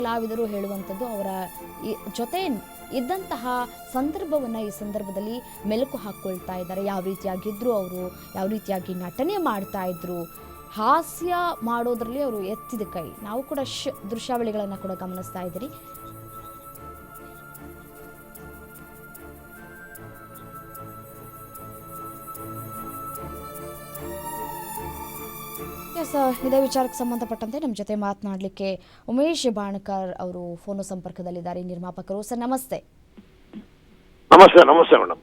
ಕಲಾವಿದರು ಹೇಳುವಂಥದ್ದು ಅವರ ಜೊತೆ ಇದ್ದಂತಹ ಸಂದರ್ಭವನ್ನು ಈ ಸಂದರ್ಭದಲ್ಲಿ ಮೆಲುಕು ಹಾಕ್ಕೊಳ್ತಾ ಇದ್ದಾರೆ. ಯಾವ ರೀತಿಯಾಗಿದ್ರು ಅವರು, ಯಾವ ರೀತಿಯಾಗಿ ನಟನೆ ಮಾಡ್ತಾ ಇದ್ರು, ಹಾಸ್ಯ ಮಾಡೋದ್ರಲ್ಲಿ ಅವರು ಎತ್ತಿದ ಕೈ. ನಾವು ಕೂಡ ದೃಶ್ಯಾವಳಿಗಳನ್ನು ಕೂಡ ಗಮನಿಸ್ತಾ ಇದ್ದೀರಿ. ಇದೇ ವಿಚಾರಕ್ಕೆ ಸಂಬಂಧಪಟ್ಟಂತೆ ನಮ್ಮ ಜೊತೆ ಮಾತನಾಡಲಿಕ್ಕೆ ಉಮೇಶ್ ಬಾಣಕರ್ ಅವರು ಫೋನ್ ಸಂಪರ್ಕದಲ್ಲಿದ್ದಾರೆ, ನಿರ್ಮಾಪಕರು. ಸರ್ ನಮಸ್ತೆ. ನಮಸ್ತೆ. ನಮಸ್ತೆ ಮೇಡಮ್.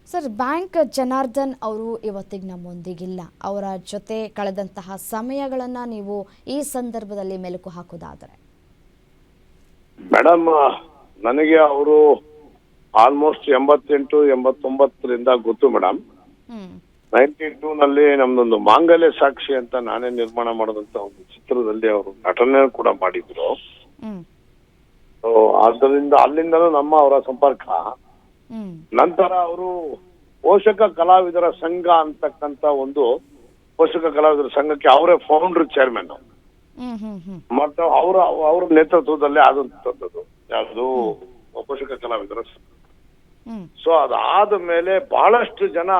ಸರ್, ಬ್ಯಾಂಕ್ ಜನಾರ್ದನ್ ಅವರು ಇವತ್ತಿಗೆ ನಮ್ಮೊಂದಿಗಿಲ್ಲ. ಅವರ ಜೊತೆ ಕಳೆದಂತಹ ಸಮಯಗಳನ್ನು ನೀವು ಈ ಸಂದರ್ಭದಲ್ಲಿ ಮೆಲುಕು ಹಾಕೋದಾದರೆ? ಮೇಡಮ್, ನನಗೆ ಅವರು ಆಲ್ಮೋಸ್ಟ್ 88-89ರಿಂದ ಗೊತ್ತು ಮೇಡಮ್. 92ನಲ್ಲಿ ನಮ್ದೊಂದು ಮಾಂಗಲ್ಯ ಸಾಕ್ಷಿ ಅಂತ ನಾನೇ ನಿರ್ಮಾಣ ಮಾಡಿದಂತ ಒಂದು ಚಿತ್ರದಲ್ಲಿ ಅವರು ನಟನೆ ಕೂಡ ಮಾಡಿದ್ರು. ಆದ್ದರಿಂದ ಅಲ್ಲಿಂದಲೂ ಅವರ ಸಂಪರ್ಕ. ನಂತರ ಅವರು ಪೋಷಕ ಕಲಾವಿದರ ಸಂಘ ಅಂತಕ್ಕಂತ ಒಂದು ಪೋಷಕ ಕಲಾವಿದರ ಸಂಘಕ್ಕೆ ಅವರೇ ಫೌಂಡರ್ ಚೇರ್ಮನ್. ಮತ್ತೆ ಅವರ ನೇತೃತ್ವದಲ್ಲೇ ಆದಂತದ್ದು ಯಾವುದು ಪೋಷಕ ಕಲಾವಿದರ ಸಂಘ. ಸೊ ಅದಾದ ಮೇಲೆ ಬಹಳಷ್ಟು ಜನ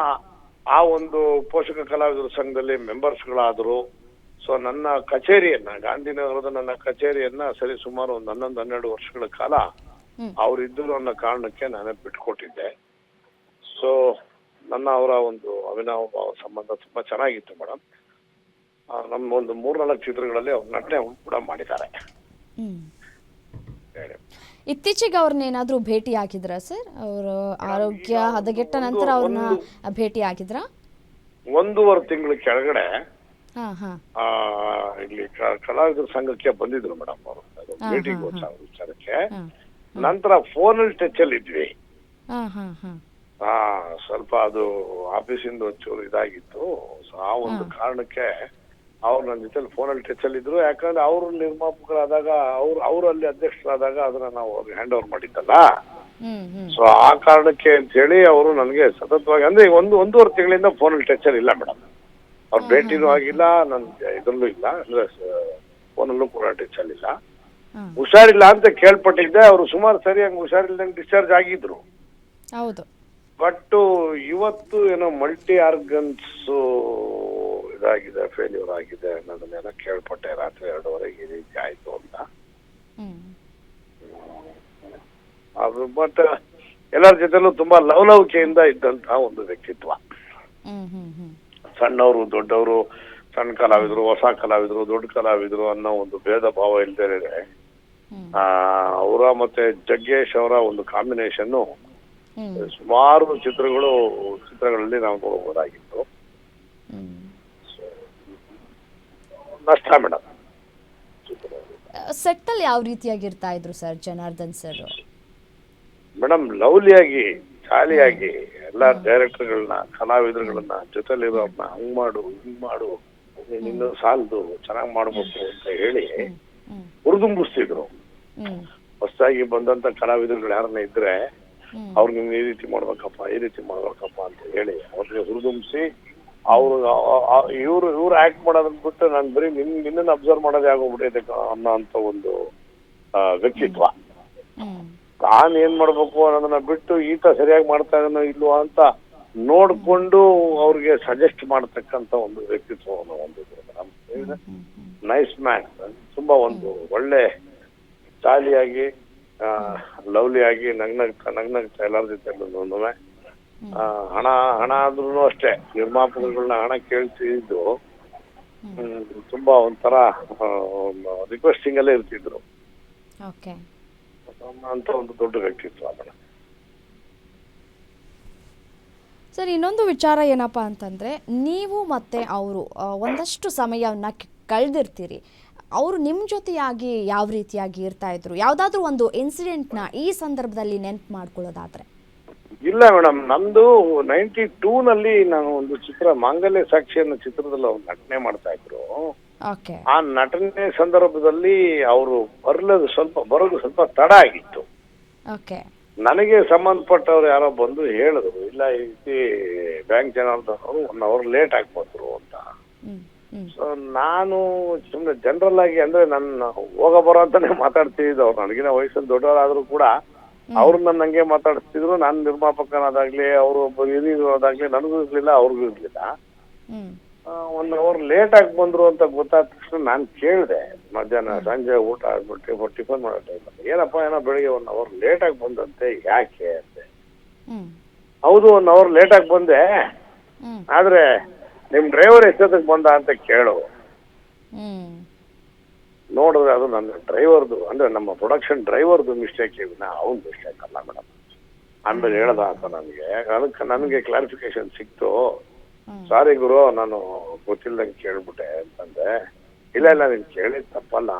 ಆ ಒಂದು ಪೋಷಕ ಕಲಾವಿದರ ಸಂಘದಲ್ಲಿ ಮೆಂಬರ್ಸ್ಗಳಾದ್ರು. ಸೊ ನನ್ನ ಕಚೇರಿಯನ್ನ, ಗಾಂಧಿನಗರದ ನನ್ನ ಕಚೇರಿಯನ್ನ ಸರಿ ಸುಮಾರು ಒಂದು 11-12 ವರ್ಷಗಳ ಕಾಲ ಅವರಿದ್ದರು ಅನ್ನೋ ಕಾರಣಕ್ಕೆ ನಾನೇ ಬಿಟ್ಕೊಟ್ಟಿದ್ದೆ. ಸೊ ಅವರ ಒಂದು ಅವಿನಾವ ಸಂಬಂಧ ತುಂಬಾ ಚೆನ್ನಾಗಿತ್ತು ಮೇಡಮ್. ನಮ್ಮ ಒಂದು 3-4 ಚಿತ್ರಗಳಲ್ಲಿ ಅವ್ರ ನಟನೆ ಕೂಡ ಮಾಡಿದ್ದಾರೆ. ಇತ್ತೀಚೆಗೆ ಅವ್ರನ್ನೇನಾದ್ರೂ ಭೇಟಿ ಆಗಿದ್ರ ಸರ್? ಅವರ ಆರೋಗ್ಯ ಹದಗೆಟ್ಟ ನಂತರ ಅವ್ರನ್ನ ಭೇಟಿ ಆಗಿದ್ರ? 1.5 ತಿಂಗಳ ಕೆಳಗಡೆ ಇಲ್ಲಿ ಕಲಾವಿದರ ಸಂಘಕ್ಕೆ ಬಂದಿದ್ರು ಮೇಡಮ್ ಅವರು, ಭೇಟಿಗೆ ವಿಚಾರಕ್ಕೆ. ನಂತರ ಫೋನಲ್ಲಿ ಟಚ್ ಅಲ್ಲಿ ಇದ್ವಿ. ಸ್ವಲ್ಪ ಅದು ಆಫೀಸಿಂದ ಒಂಚೂರು ಇದಾಗಿತ್ತು. ಸೊ ಆ ಒಂದು ಕಾರಣಕ್ಕೆ ಅವ್ರು ನನ್ನ ಜೊತೆ ಫೋನಲ್ಲಿ ಟಚ್ ಅಲ್ಲಿ ಇದ್ರು. ಯಾಕಂದ್ರೆ ಅವರು ನಿರ್ಮಾಪಕರಾದಾಗ, ಅವ್ರು ಅಲ್ಲಿ ಅಧ್ಯಕ್ಷರಾದಾಗ ಅದನ್ನ ನಾವು ಅವ್ರಿಗೆ ಹ್ಯಾಂಡ್ ಓವರ್ ಮಾಡಿದ್ದಲ್ಲ. ಸೊ ಆ ಕಾರಣಕ್ಕೆ ಅಂತ ಹೇಳಿ ಅವರು ನನಗೆ ಸತತವಾಗಿ, ಅಂದ್ರೆ 1.5 ತಿಂಗಳಿಂದ ಫೋನಲ್ಲಿ ಟಚ್ ಅಲ್ಲಿ ಇಲ್ಲ ಮೇಡಮ್. ಅವ್ರ ಭೇಟಿನೂ ಆಗಿಲ್ಲ, ನನ್ ಇದ್ರಲ್ಲೂ ಇಲ್ಲ, ಅಂದ್ರೆ ಫೋನಲ್ಲೂ ಕೂಡ ಟಚ್ ಅಲ್ಲಿ ಇಲ್ಲ. ಹುಷಾರಿಲ್ಲ ಅಂತ ಕೇಳ್ಪಟ್ಟಿದ್ದೆ. ಅವರು ಸುಮಾರು ಸರಿಯಾಗಿ ಹುಷಾರಿಲ್ದಂಗೆ ಡಿಸ್ಚಾರ್ಜ್ ಆಗಿದ್ರು. ಹೌದು. ಬಟ್ ಇವತ್ತು ಏನೋ ಮಲ್ಟಿ ಆರ್ಗನ್ಸ್ ಇದಾಗಿದೆ, ಫೇಲ್ಯೂರ್ ಆಗಿದೆ ಅನ್ನೋದನ್ನೆಲ್ಲ ಕೇಳ್ಪಟ್ಟೆ. ರಾತ್ರಿ 2:30 ಈ ರೀತಿ ಆಯ್ತು ಅಂತ. ಅದು ಬಟ್ ಎಲ್ಲರ ಜೊತೆಲೂ ತುಂಬಾ ಲವಲವಿಕೆಯಿಂದ ಇದ್ದಂತಹ ಒಂದು ವ್ಯಕ್ತಿತ್ವ. ಸಣ್ಣವರು ದೊಡ್ಡವರು, ಸಣ್ಣ ಕಲಾವಿದರು, ಹೊಸ ಕಲಾವಿದರು, ದೊಡ್ಡ ಕಲಾವಿದರು ಅನ್ನೋ ಒಂದು ಭೇದ ಭಾವ ಇಲ್ದೇ ಅವರ ಮತ್ತೆ ಜಗ್ಗೇಶ್ ಅವರ ಒಂದು ಕಾಂಬಿನೇಷನ್ ಸುಮಾರು ಚಿತ್ರಗಳಲ್ಲಿ ನಾವು ನೋಡಬಹುದಾಗಿತ್ತು. ನಷ್ಟ ಮೇಡಮ್. ಸೆಟ್ ಅಲ್ಲಿ ಯಾವ ರೀತಿಯಾಗಿರ್ತಾ ಇದ್ರು ಸರ್ ಜನಾರ್ದನ್ ಸರ್? ಮೇಡಮ್, ಲವ್ಲಿಯಾಗಿ, ಜಾಲಿಯಾಗಿ ಎಲ್ಲಾ ಡೈರೆಕ್ಟರ್ಗಳನ್ನ, ಕಲಾವಿದರುಗಳನ್ನ, ಜೊತೆಲಿರೋರ್ನ ಹಂಗ್ ಮಾಡು, ಹಿಂಗ್ ಮಾಡು, ನಿನ್ನ ಸಾಲದು, ಚೆನ್ನಾಗ್ ಮಾಡ್ಬೇಕು ಅಂತ ಹೇಳಿ ಹುರಿದುಂಬಿಸ್ತಿದ್ರು. ಹೊಸದಾಗಿ ಬಂದಂತ ಕಲಾವಿದರುಗಳು ಯಾರನ್ನ ಇದ್ರೆ ಅವ್ರಿಗೆ ಈ ರೀತಿ ಮಾಡ್ಬೇಕಪ್ಪ, ಈ ರೀತಿ ಮಾಡ್ಬೇಕಪ್ಪ ಅಂತ ಹೇಳಿ ಅವ್ರಿಗೆ ಹುರಿದುಂಬಿಸಿ, ಇವ್ರು ಆಕ್ಟ್ ಮಾಡೋದನ್ನ ಬಿಟ್ಟು ನಾನು ಬರೀ ನಿನ್ನ ಅಬ್ಸರ್ವ್ ಮಾಡೋದೇ ಆಗೋಗ್ಬಿಟ್ಟಿದೆ ಅನ್ನೋ ಅಂತ ಒಂದು ವ್ಯಕ್ತಿತ್ವ. ತಾನ್ ಏನ್ ಮಾಡ್ಬೇಕು ಅನ್ನೋದನ್ನ ಬಿಟ್ಟು ಈತ ಸರಿಯಾಗಿ ಮಾಡ್ತಾ ಇದನೋ ಇಲ್ವಾ ಅಂತ ನೋಡ್ಕೊಂಡು ಅವ್ರಿಗೆ ಸಜೆಸ್ಟ್ ಮಾಡ್ತಕ್ಕಂತ ಒಂದು ವ್ಯಕ್ತಿತ್ವವನ್ನು ಹೊಂದಿದ್ರು. Nice man. ತುಂಬಾ ಒಂದು ಒಳ್ಳೆ ಜಾಲಿಯಾಗಿ, ಲವ್ಲಿಯಾಗಿ, ನಗ್ನಗ್ತಾ ಎಲ್ಲರ ಜೊತೆ ಒಂದೊಮ್ಮೆ ಹಣ ಆದ್ರೂ ಅಷ್ಟೇ ನಿರ್ಮಾಪಕರುಗಳನ್ನ ಹಣ ಕೇಳ್ತಿದ್ದು ತುಂಬಾ ಒಂಥರ ರಿಕ್ವೆಸ್ಟಿಂಗ್ ಅಲ್ಲೇ ಇರ್ತಿದ್ರು ಅಂತ ಒಂದು ದೊಡ್ಡ ವ್ಯಕ್ತಿತ್ವ ಮೇಡಮ್. ಸರ್, ಇನ್ನೊಂದು ವಿಚಾರ ಏನಪ್ಪಾ ಅಂತಂದ್ರೆ, ನೀವು ಮತ್ತೆ ಅವರು ಒಂದಷ್ಟು ಸಮಯವನ್ನ ಕಳೆದಿರ್ತೀರಿ. ಅವರು ನಿಮ್ಮ ಜೊತೆಯಾಗಿ ಯಾವ ರೀತಿಯಾಗಿ ಇರ್ತಾ ಇದ್ರು? ಯಾವ್ದಾದ್ರು ಒಂದು ಇನ್ಸಿಡೆಂಟ್ನ ಈ ಸಂದರ್ಭದಲ್ಲಿ ನೆನ್ಪು ಮಾಡ್ಕೊಳ್ಳೋದಾದ್ರೆ? ಇಲ್ಲ ಮೇಡಮ್, ನಮ್ದು 92ನಲ್ಲಿ ನಾನು ಒಂದು ಚಿತ್ರ ಮಾಂಗಲ್ಯ ಸಾಕ್ಷಿ ಅನ್ನೋ ಚಿತ್ರದಲ್ಲಿ ಅವ್ರು ನಟನೆ ಮಾಡ್ತಾ ಇದ್ರು. ಆ ನಟನೆ ಸಂದರ್ಭದಲ್ಲಿ ಅವರು ಬರೋದು ಸ್ವಲ್ಪ ತಡ ಆಗಿತ್ತು. ನನಗೆ ಸಂಬಂಧಪಟ್ಟವ್ರು ಯಾರೋ ಬಂದು ಹೇಳಿದ್ರು, ಇಲ್ಲ ಈ ರೀತಿ ಬ್ಯಾಂಕ್ ಜನಾರ್ದನ್ ಅವರು 1 hour ಲೇಟ್ ಆಗಿ ಬಂದ್ರು ಅಂತ. ಸೊ ನಾನು ಸುಮ್ಮನೆ ಜನರಲ್ ಆಗಿ ಅಂದ್ರೆ ನನ್ನ ಹೋಗ ಬರೋ ಅಂತಾನೆ ಮಾತಾಡ್ತಿದ್ದು. ಅವ್ರು ನನಗಿನ ವಯಸ್ಸಲ್ಲಿ ದೊಡ್ಡವರಾದ್ರೂ ಕೂಡ ಅವ್ರು ನನ್ನ ಹಂಗೆ ಮಾತಾಡಿಸ್ತಿದ್ರು. ನಾನು ನಿರ್ಮಾಪಕನಾದಾಗ್ಲಿ ಅವರು ಒಬ್ಬ ಹಿರಿಯರಾದಾಗ್ಲಿ ನನಗೂ ಇರ್ಲಿಲ್ಲ, ಅವ್ರಿಗೂ ಇರ್ಲಿಲ್ಲ. 1 ಅವರ್ ಲೇಟ್ ಆಗಿ ಬಂದ್ರು ಅಂತ ಗೊತ್ತಾದ ತಕ್ಷಣ ನಾನು ಕೇಳಿದೆ, ಮಧ್ಯಾಹ್ನ ಸಂಜೆ ಊಟ ಆಗ್ಬಿಟ್ಟು ಟಿಫನ್ ಮಾಡೋ ಟೈಮಲ್ಲಿ, ಏನಪ್ಪ ಏನೋ ಬೆಳಿಗ್ಗೆ 1 ಅವರ್ ಲೇಟ್ ಆಗಿ ಬಂದಂತೆ, ಯಾಕೆ ಅಂತೆ. ಹೌದು 1 ಅವರ್ ಲೇಟ್ ಆಗಿ ಬಂದೆ, ಆದ್ರೆ ನಿಮ್ ಡ್ರೈವರ್ ಎಷ್ಟೊತ್ತಿಗೆ ಬಂದ ಅಂತ ಕೇಳು. ನೋಡಿದ್ರೆ ಅದು ನನ್ನ ಡ್ರೈವರ್ದು ಅಂದ್ರೆ ನಮ್ಮ ಪ್ರೊಡಕ್ಷನ್ ಡ್ರೈವರ್ದು ಮಿಸ್ಟೇಕ್ ಇದನ್ನ ಅವ್ನ್ ಮಿಸ್ಟೇಕ್ ಅಲ್ಲ ಮೇಡಮ್. ಆಮೇಲೆ ಹೇಳ್ದ ಅಂತ ನನಗೆ ಕ್ಲಾರಿಫಿಕೇಶನ್ ಸಿಕ್ತು. ಸಾರಿ ಗುರು, ನಾನು ಗೊತ್ತಿಲ್ದಂಗೆ ಕೇಳ್ಬಿಟ್ಟೆ ಅಂತಂದೆ. ಇಲ್ಲ ನೀನ್ ಕೇಳಿದ್ ತಪ್ಪಲ್ಲ,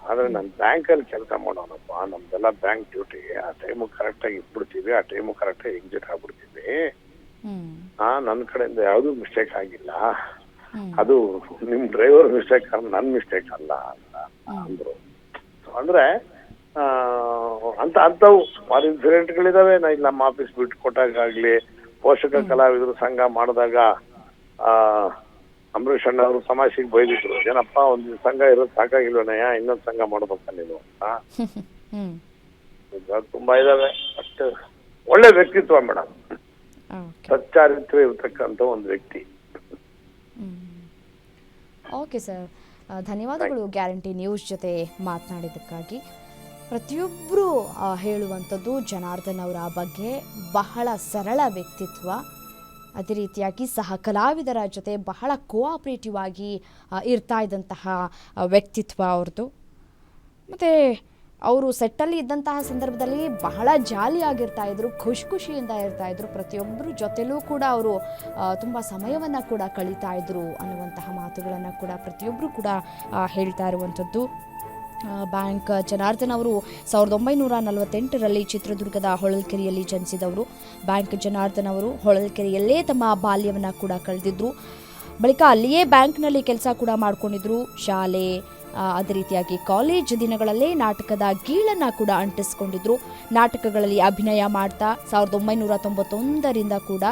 ಆದ್ರೆ ನಾನು ಬ್ಯಾಂಕಲ್ಲಿ ಕೆಲಸ ಮಾಡೋಣಪ್ಪ, ನಮ್ದೆಲ್ಲ ಬ್ಯಾಂಕ್ ಡ್ಯೂಟಿ, ಆ ಟೈಮು ಕರೆಕ್ಟಾಗಿ ಇಟ್ಬಿಡ್ತೀವಿ, ಆ ಟೈಮು ಕರೆಕ್ಟಾಗಿ ಎಕ್ಸಿಟ್ ಆಗ್ಬಿಡ್ತೀವಿ. ನನ್ನ ಕಡೆಯಿಂದ ಯಾವ್ದು ಮಿಸ್ಟೇಕ್ ಆಗಿಲ್ಲ, ಅದು ನಿಮ್ ಡ್ರೈವರ್ ಮಿಸ್ಟೇಕ್ ನನ್ ಮಿಸ್ಟೇಕ್ ಅಲ್ಲ ಅಂತ ಅಂದ್ರು. ಅಂದ್ರೆ ಅಂತವು ಸುಮಾರು ಇನ್ಸಿಡೆಂಟ್ಗಳಿದಾವೆ. ನಾ ಇಲ್ಲಿ ನಮ್ಮ ಆಫೀಸ್ ಬಿಟ್ಟು ಕೊಟ್ಟಾಗ್ಲಿ, ಪೋಷಕ ಕಲಾವಿದರು ಸಂಘ ಮಾಡಿದಾಗ ಅಂಬರೀಷ್ ಅಣ್ಣ ಅವರು ತಮಾಷೆಗೆ ಬೈದಿದ್ರು, ಏನಪ್ಪ ಒಂದು ಸಂಘ ಇರೋದು ಸಾಕಾಗಿಲ್ವನಯ್ಯ, ಇನ್ನೊಂದು ಸಂಘ ಮಾಡ್ಬೇಕ ನೀನು ಅಂತ. ತುಂಬಾ ಇದಾವೆ. ಅಷ್ಟು ಒಳ್ಳೆ ವ್ಯಕ್ತಿತ್ವ ಮೇಡಮ್, ಸಚ್ಚಾರಿತ್ರ್ಯ ಇರ್ತಕ್ಕಂಥ ಒಂದು ವ್ಯಕ್ತಿ. ಓಕೆ ಸರ್, ಧನ್ಯವಾದಗಳು ಗ್ಯಾರಂಟಿ ನ್ಯೂಸ್ ಜೊತೆ ಮಾತನಾಡಿದ್ದಕ್ಕಾಗಿ. ಪ್ರತಿಯೊಬ್ಬರು ಹೇಳುವಂಥದ್ದು ಜನಾರ್ದನ್ ಅವರ ಬಗ್ಗೆ ಬಹಳ ಸರಳ ವ್ಯಕ್ತಿತ್ವ, ಅದೇ ರೀತಿಯಾಗಿ ಸಹ ಕಲಾವಿದರ ಜೊತೆ ಬಹಳ ಕೋಆಪ್ರೇಟಿವ್ ಆಗಿ ಇರ್ತಾ ಇದ್ದಂತಹ ವ್ಯಕ್ತಿತ್ವ ಅವ್ರದ್ದು. ಮತ್ತು ಅವರು ಸೆಟ್ಟಲ್ಲಿ ಇದ್ದಂತಹ ಸಂದರ್ಭದಲ್ಲಿ ಬಹಳ ಜಾಲಿಯಾಗಿರ್ತಾ ಇದ್ರು, ಖುಷಿಯಿಂದ ಇರ್ತಾ ಇದ್ರು. ಪ್ರತಿಯೊಬ್ಬರ ಜೊತೆಲೂ ಕೂಡ ಅವರು ತುಂಬ ಸಮಯವನ್ನು ಕೂಡ ಕಳೀತಾ ಇದ್ರು ಅನ್ನುವಂತಹ ಮಾತುಗಳನ್ನು ಕೂಡ ಪ್ರತಿಯೊಬ್ಬರು ಕೂಡ ಹೇಳ್ತಾ ಇರುವಂಥದ್ದು. ಬ್ಯಾಂಕ್ ಜನಾರ್ದನ್ ಅವರು 1948ರಲ್ಲಿ ಚಿತ್ರದುರ್ಗದ ಹೊಳಲ್ಕೆರೆಯಲ್ಲಿ ಜನಿಸಿದವರು. ಬ್ಯಾಂಕ್ ಜನಾರ್ದನ್ ಅವರು ಹೊಳಲ್ಕೆರೆಯಲ್ಲೇ ತಮ್ಮ ಬಾಲ್ಯವನ್ನು ಕೂಡ ಕಳೆದಿದ್ರು. ಬಳಿಕ ಅಲ್ಲಿಯೇ ಬ್ಯಾಂಕ್ನಲ್ಲಿ ಕೆಲಸ ಕೂಡ ಮಾಡ್ಕೊಂಡಿದ್ರು. ಶಾಲೆ ಅದೇ ರೀತಿಯಾಗಿ ಕಾಲೇಜ್ ದಿನಗಳಲ್ಲೇ ನಾಟಕದ ಗೀಳನ್ನು ಕೂಡ ಅಂಟಿಸ್ಕೊಂಡಿದ್ರು. ನಾಟಕಗಳಲ್ಲಿ ಅಭಿನಯ ಮಾಡ್ತಾ 1991ರಿಂದ ಕೂಡ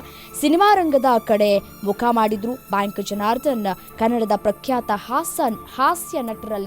ಸಿನಿಮಾ ರಂಗದ ಕಡೆ ಮುಖ ಮಾಡಿದ್ರು. ಬ್ಯಾಂಕ್ ಜನಾರ್ದನ್ ಕನ್ನಡದ ಪ್ರಖ್ಯಾತ ಹಾಸ್ಯ ನಟರಲ್ಲಿ